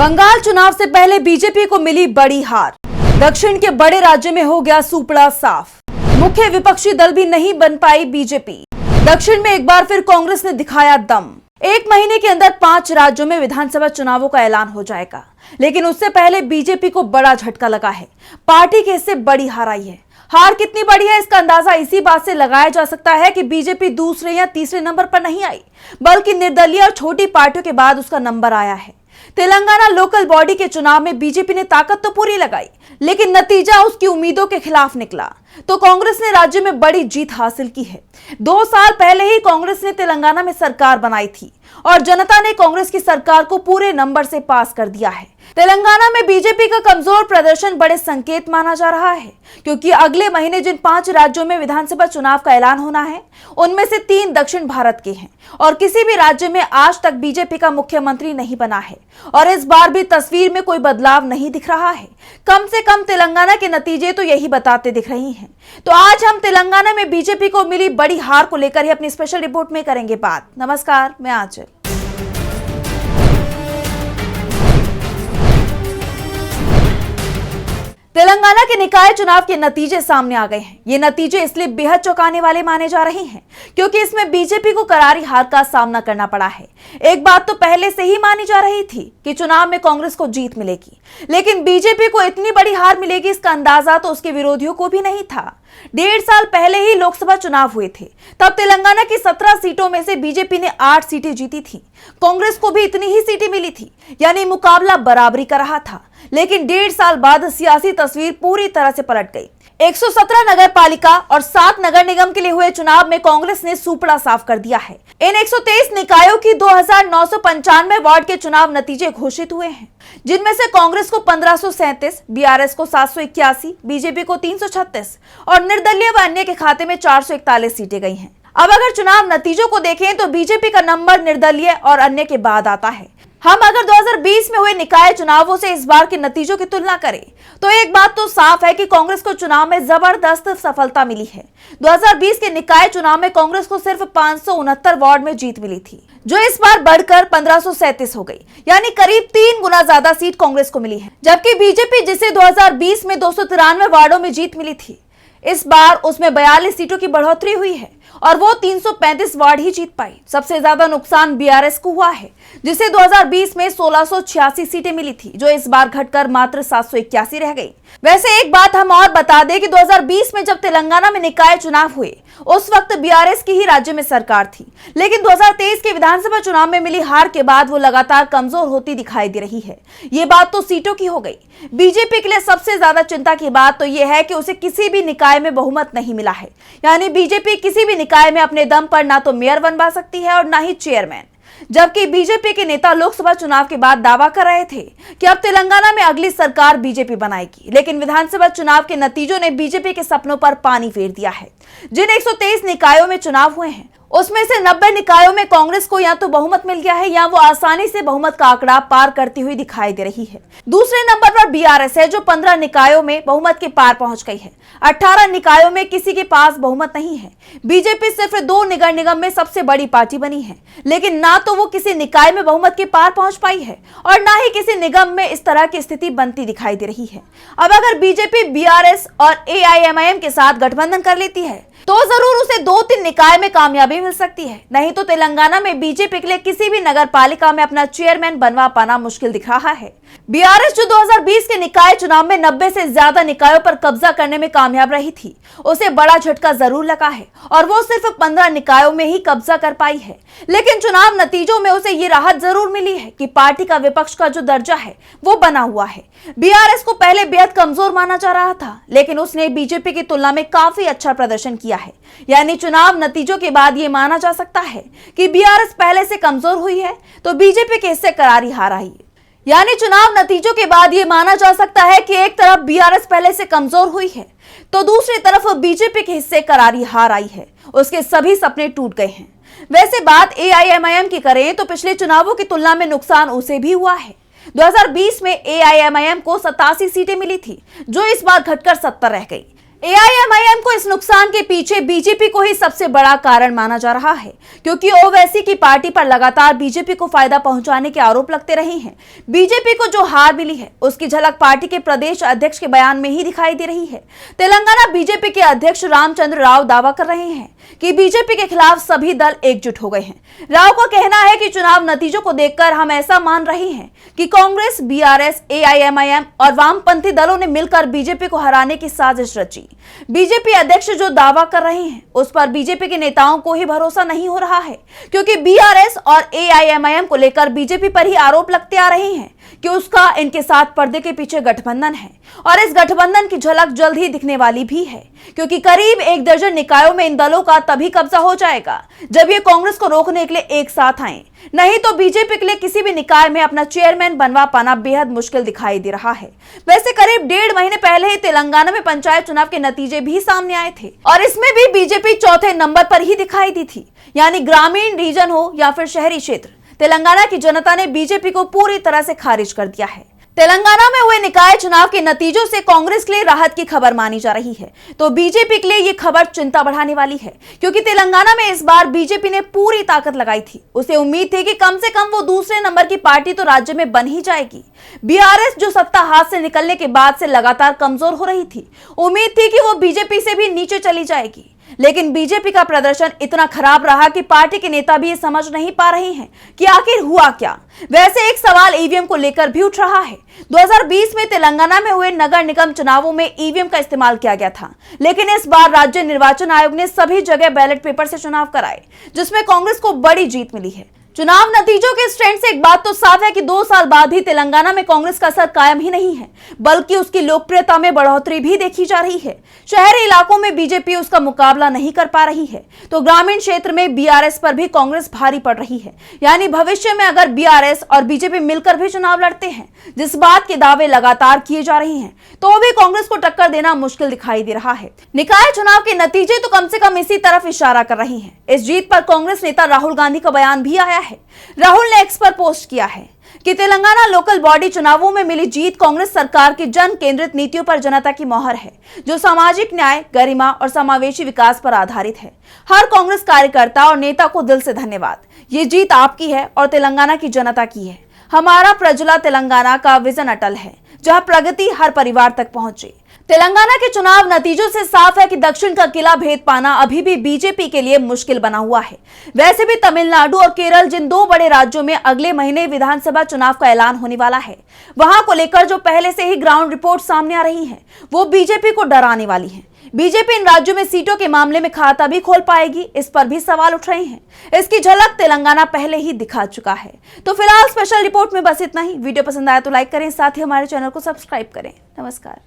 बंगाल चुनाव से पहले बीजेपी को मिली बड़ी हार। दक्षिण के बड़े राज्यों में हो गया सुपड़ा साफ। मुख्य विपक्षी दल भी नहीं बन पाई बीजेपी। दक्षिण में एक बार फिर कांग्रेस ने दिखाया दम। एक महीने के अंदर 5 राज्यों में विधानसभा चुनावों का ऐलान हो जाएगा, लेकिन उससे पहले बीजेपी को बड़ा झटका लगा है। पार्टी के हिस्से बड़ी हार आई है। हार कितनी बड़ी है इसका अंदाजा इसी बात से लगाया जा सकता है कि बीजेपी दूसरे या तीसरे नंबर पर नहीं आई, बल्कि निर्दलीय और छोटी पार्टियों के बाद उसका नंबर आया है। तेलंगाना लोकल बॉडी के चुनाव में बीजेपी ने ताकत तो पूरी लगाई, लेकिन नतीजा उसकी उम्मीदों के खिलाफ निकला। तो कांग्रेस ने राज्य में बड़ी जीत हासिल की है। 2 साल पहले ही कांग्रेस ने तेलंगाना में सरकार बनाई थी और जनता ने कांग्रेस की सरकार को पूरे नंबर से पास कर दिया है। तेलंगाना में बीजेपी का कमजोर प्रदर्शन बड़े संकेत माना जा रहा है, क्योंकि अगले महीने जिन 5 राज्यों में विधानसभा चुनाव का ऐलान होना है, उनमें से 3 दक्षिण भारत के हैं और किसी भी राज्य में आज तक बीजेपी का मुख्यमंत्री नहीं बना है और इस बार भी तस्वीर में कोई बदलाव नहीं दिख रहा है। कम से कम तेलंगाना के नतीजे तो यही बताते दिख रही हैं। तो आज हम तेलंगाना में बीजेपी को मिली बड़ी हार को लेकर ही अपनी स्पेशल रिपोर्ट में करेंगे बात। नमस्कार, मैं आंचल। तेलंगाना के निकाय चुनाव के नतीजे सामने आ गए हैं। ये नतीजे इसलिए बेहद चौंकाने वाले माने जा रहे हैं क्योंकि इसमें बीजेपी को करारी हार का सामना करना पड़ा है। एक बात तो पहले से ही मानी जा रही थी कि चुनाव में कांग्रेस को जीत मिलेगी, लेकिन बीजेपी को इतनी बड़ी हार मिलेगी इसका अंदाजा तो उसके विरोधियों को भी नहीं था। 1.5 साल पहले ही लोकसभा चुनाव हुए थे, तब तेलंगाना की 17 सीटों में से बीजेपी ने 8 सीटें जीती थी। कांग्रेस को भी इतनी ही सीटें मिली थी, यानी मुकाबला बराबरी का रहा था। लेकिन 1.5 साल बाद सियासी तस्वीर पूरी तरह से पलट गई। 117 नगर पालिका और 7 नगर निगम के लिए हुए चुनाव में कांग्रेस ने सुपड़ा साफ कर दिया है। इन 123 निकायों की 2995 वार्ड के चुनाव नतीजे घोषित हुए हैं, जिनमें से कांग्रेस को 1537, बीआरएस को 781, बीजेपी को 336 और निर्दलीय व अन्य के खाते में 441 सीटें गई हैं। अब अगर चुनाव नतीजों को देखें तो बीजेपी का नंबर निर्दलीय और अन्य के बाद आता है। हम अगर 2020 में हुए निकाय चुनावों से इस बार के नतीजों की तुलना करें तो एक बात तो साफ है कि कांग्रेस को चुनाव में जबरदस्त सफलता मिली है। 2020 के निकाय चुनाव में कांग्रेस को सिर्फ 569 वार्ड में जीत मिली थी, जो इस बार बढ़कर 1537 हो गई, यानी करीब 3 गुना ज्यादा सीट कांग्रेस को मिली है। जबकि बीजेपी, जिसे 2020 में 293 वार्डों में जीत मिली थी, इस बार उसमें 42 सीटों की बढ़ोतरी हुई है और वो 335 वार्ड ही जीत पाई। सबसे ज्यादा नुकसान बीआरएस को हुआ है, जिसे 2020 में 1686 सीटें मिली थी, जो इस बार घटकर मात्र 781 रह गई। वैसे एक बात हम और बता दें कि 2020 में जब तेलंगाना में निकाय चुनाव हुए, उस वक्त बीआरएस की ही राज्य में सरकार थी, लेकिन 2023 के विधानसभा चुनाव में मिली हार के बाद वो लगातार कमजोर होती दिखाई दे रही है। ये बात तो सीटों की हो गई। बीजेपी के लिए सबसे ज्यादा चिंता की बात तो यह है कि उसे किसी भी निकाय में बहुमत नहीं मिला है, यानी बीजेपी किसी भी निकाय में अपने दम पर ना तो मेयर बनवा सकती है और ना ही चेयरमैन। जबकि बीजेपी के नेता लोकसभा चुनाव के बाद दावा कर रहे थे कि अब तेलंगाना में अगली सरकार बीजेपी बनाएगी, लेकिन विधानसभा चुनाव के नतीजों ने बीजेपी के सपनों पर पानी फेर दिया है। जिन 123 निकायों में चुनाव हुए हैं, उसमें से 90 निकायों में कांग्रेस को या तो बहुमत मिल गया है या वो आसानी से बहुमत का आंकड़ा पार करती हुई दिखाई दे रही है। दूसरे नंबर पर बीआरएस है, जो 15 निकायों में बहुमत के पार पहुंच गई है। 18 निकायों में किसी के पास बहुमत नहीं है। बीजेपी सिर्फ 2 नगर निगम में सबसे बड़ी पार्टी बनी है, लेकिन ना तो वो किसी निकाय में बहुमत के पार पहुंच पाई है और ना ही किसी निगम में इस तरह की स्थिति बनती दिखाई दे रही है। अब अगर बीजेपी बीआरएस और एआईएमआईएम के साथ गठबंधन कर लेती है तो जरूर उसे 2-3 निकाय में कामयाबी मिल सकती है, नहीं तो तेलंगाना में बीजेपी के लिए किसी भी नगर पालिका में अपना चेयरमैन बनवा पाना मुश्किल दिख रहा है। बीआरएस, जो 2020 के निकाय चुनाव में 90 से ज्यादा निकायों पर कब्जा करने में कामयाब रही थी, उसे बड़ा झटका जरूर लगा है और वो सिर्फ 15 निकायों में ही कब्जा कर पाई है। लेकिन चुनाव नतीजों में उसे ये राहत जरूर मिली है कि पार्टी का विपक्ष का जो दर्जा है वो बना हुआ है। बीआरएस को पहले बेहद कमजोर माना जा रहा था, लेकिन उसने बीजेपी की तुलना में काफी अच्छा प्रदर्शन किया है। यानी चुनाव नतीजों के बाद ये माना जा सकता है कि बीआरएस पहले से कमजोर हुई है तो बीजेपी के हिस्से करारी हार आई है। यानी चुनाव नतीजों के बाद ये माना जा सकता है कि एक तरफ बीआरएस पहले से कमजोर हुई है तो दूसरी तरफ बीजेपी के हिस्से करारी हार आई है। उसके सभी सपने टूट गए हैं। वैसे बात एआईएमआईएम की करें तो पिछले चुनावों की तुलना में नुकसान उसे भी हुआ है। 2020 में एआईएमआईएम को 87 सीटें मिली थी, जो इस बार घटकर 70 रह गई। एआईएमआईएम को इस नुकसान के पीछे बीजेपी को ही सबसे बड़ा कारण माना जा रहा है, क्योंकि ओवैसी की पार्टी पर लगातार बीजेपी को फायदा पहुंचाने के आरोप लगते रहे हैं। बीजेपी को जो हार मिली है उसकी झलक पार्टी के प्रदेश अध्यक्ष के बयान में ही दिखाई दे रही है। तेलंगाना बीजेपी के अध्यक्ष रामचंद्र राव दावा कर रहे हैं कि बीजेपी के खिलाफ सभी दल एकजुट हो गए हैं। राव का कहना है कि चुनाव नतीजों को देखकर हम ऐसा मान रहे हैं कि कांग्रेस, बीआरएस, एआईएमआईएम और वामपंथी दलों ने मिलकर बीजेपी को हराने की साजिश रची। बीजेपी अध्यक्ष जो दावा कर रहे हैं उस पर बीजेपी के नेताओं को ही भरोसा नहीं हो रहा है, क्योंकि बीआरएस और एआईएमआईएम को लेकर बीजेपी पर ही आरोप लगते आ रहे हैं कि उसका इनके साथ पर्दे के पीछे गठबंधन है और इस गठबंधन की झलक जल्द ही दिखने वाली भी है, क्योंकि करीब 1 दर्जन निकायों में इन दलों का तभी कब्जा हो जाएगा जब ये कांग्रेस को रोकने के लिए एक साथ आए। नहीं तो बीजेपी के लिए किसी भी निकाय में अपना चेयरमैन बनवा पाना बेहद मुश्किल दिखाई दे रहा है। वैसे करीब 1.5 महीने पहले ही तेलंगाना में पंचायत चुनाव के नतीजे भी सामने आए थे और इसमें भी बीजेपी चौथे नंबर पर ही दिखाई दी थी। यानी ग्रामीण रीजन हो या फिर शहरी क्षेत्र, तेलंगाना की जनता ने बीजेपी को पूरी तरह से खारिज कर दिया है। तेलंगाना में हुए निकाय चुनाव के नतीजों से कांग्रेस के लिए राहत की खबर मानी जा रही है, तो बीजेपी के लिए ये खबर चिंता बढ़ाने वाली है, क्योंकि तेलंगाना में इस बार बीजेपी ने पूरी ताकत लगाई थी। उसे उम्मीद थी कि कम से कम वो दूसरे नंबर की पार्टी तो राज्य में बन ही जाएगी। बीआरएस जो सत्ता हाथ से निकलने के बाद से लगातार कमजोर हो रही थी, उम्मीद थी कि वो बीजेपी से भी नीचे चली जाएगी, लेकिन बीजेपी का प्रदर्शन इतना खराब रहा कि पार्टी के नेता भी ये समझ नहीं पा रहे हैं कि आखिर हुआ क्या। वैसे एक सवाल ईवीएम को लेकर भी उठ रहा है। 2020 में तेलंगाना में हुए नगर निगम चुनावों में ईवीएम का इस्तेमाल किया गया था, लेकिन इस बार राज्य निर्वाचन आयोग ने सभी जगह बैलेट पेपर से चुनाव कराए, जिसमें कांग्रेस को बड़ी जीत मिली है। चुनाव नतीजों के इस ट्रेंड से एक बात तो साफ है कि 2 साल बाद भी तेलंगाना में कांग्रेस का असर कायम ही नहीं है, बल्कि उसकी लोकप्रियता में बढ़ोतरी भी देखी जा रही है। शहरी इलाकों में बीजेपी उसका मुकाबला नहीं कर पा रही है, तो ग्रामीण क्षेत्र में बीआरएस पर भी कांग्रेस भारी पड़ रही है। यानी भविष्य में अगर बीआरएस और बीजेपी मिलकर भी चुनाव लड़ते हैं, जिस बात के दावे लगातार किए जा रहे हैं, तो भी कांग्रेस को टक्कर देना मुश्किल दिखाई दे रहा है। निकाय चुनाव के नतीजे तो कम से कम इसी तरफ इशारा कर रही हैं। इस जीत पर कांग्रेस नेता राहुल गांधी का बयान भी आया है। राहुल ने एक्स पर पोस्ट किया है कि तेलंगाना लोकल बॉडी चुनावों में मिली जीत कांग्रेस सरकार की जन केंद्रित नीतियों पर जनता की मोहर है, जो सामाजिक न्याय, गरिमा और समावेशी विकास पर आधारित है। हर कांग्रेस कार्यकर्ता और नेता को दिल से धन्यवाद। ये जीत आपकी है और तेलंगाना की जनता की है। हमारा प्रज्वला तेलंगाना का विजन अटल है, जहां प्रगति हर परिवार तक पहुंचे। तेलंगाना के चुनाव नतीजों से साफ है कि दक्षिण का किला भेद पाना अभी भी बीजेपी के लिए मुश्किल बना हुआ है। वैसे भी तमिलनाडु और केरल, जिन 2 बड़े राज्यों में अगले महीने विधानसभा चुनाव का ऐलान होने वाला है, वहां को लेकर जो पहले से ही ग्राउंड रिपोर्ट सामने आ रही है, वो बीजेपी को डराने वाली है। बीजेपी इन राज्यों में सीटों के मामले में खाता भी खोल पाएगी, इस पर भी सवाल उठ रहे हैं। इसकी झलक तेलंगाना पहले ही दिखा चुका है। तो फिलहाल स्पेशल रिपोर्ट में बस इतना ही। वीडियो पसंद आया तो लाइक करें, साथ ही हमारे चैनल को सब्सक्राइब करें। नमस्कार।